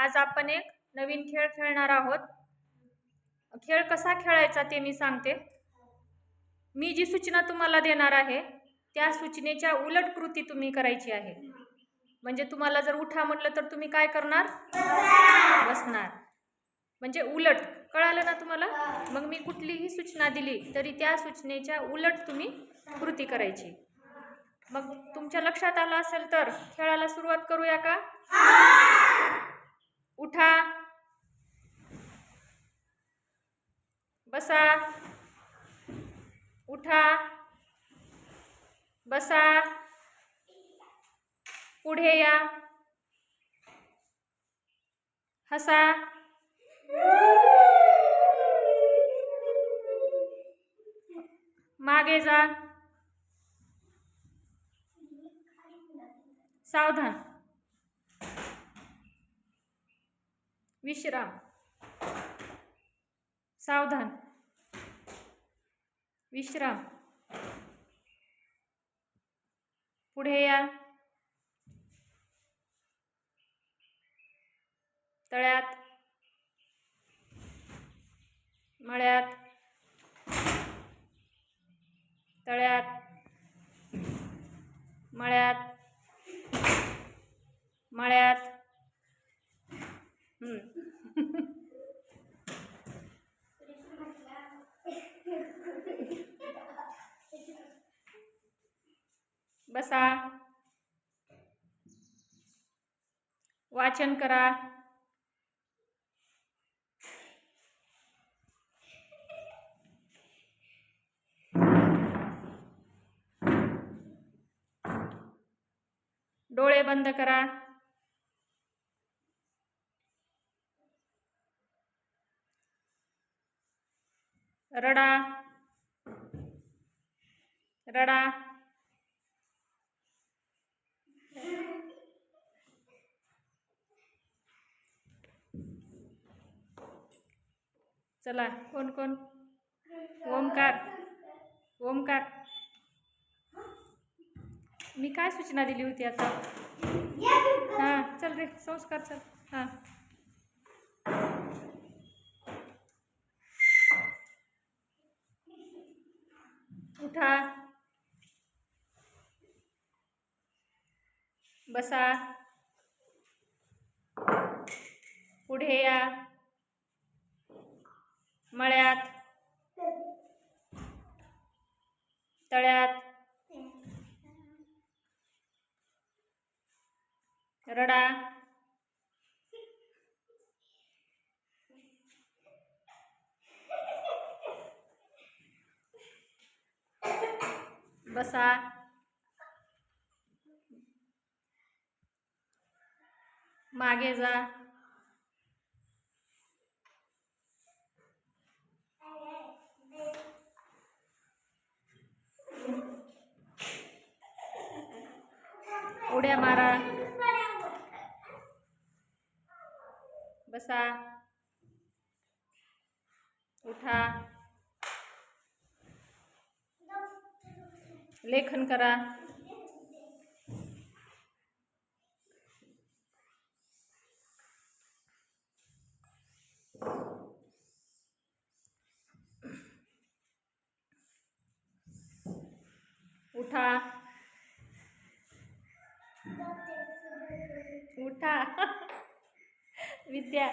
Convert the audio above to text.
आज आपण एक नवीन खेळ खेळणार आहोत। खेळ कसा खेळायचा ते मी सांगते। मी जी सूचना तुम्हाला देणार आहे त्या सूचनेच्या उलट कृती तुम्ही करायची आहे। म्हणजे तुम्हाला जर उठा म्हटलं तर तुम्ही काय करणार? बसणार। म्हणजे उलट, कळालं ना तुम्हाला? मग मी कुठलीही सूचना दिली तरी त्या सूचनेच्या उलट तुम्ही कृती करायची। मग तुमच्या लक्षात आलं असेल तर खेळाला सुरुवात करूया का? उठा, बसा, उठा, बसा, पुढे या, हसा, मागे जा, सावधान, विश्राम, सावधान, विश्राम, पुढे या, तळ्यात, मळ्यात, तळ्यात, मळ्यात, मळ्यात। बसा, वाचन करा, डोळे बंद करा, रडा, रडा, चला कोण कोण? ओमकार, ओमकार, मी काय सूचना दिली होती आता? हां चल रे, संस्कार चल। हां उठा, बसा, पुढे या, मळ्यात, तळ्यात, रडा, बसा, मागे जा, उड्या मारा, बसा, उठा, लेखन करा, उठा, उठा, विद्या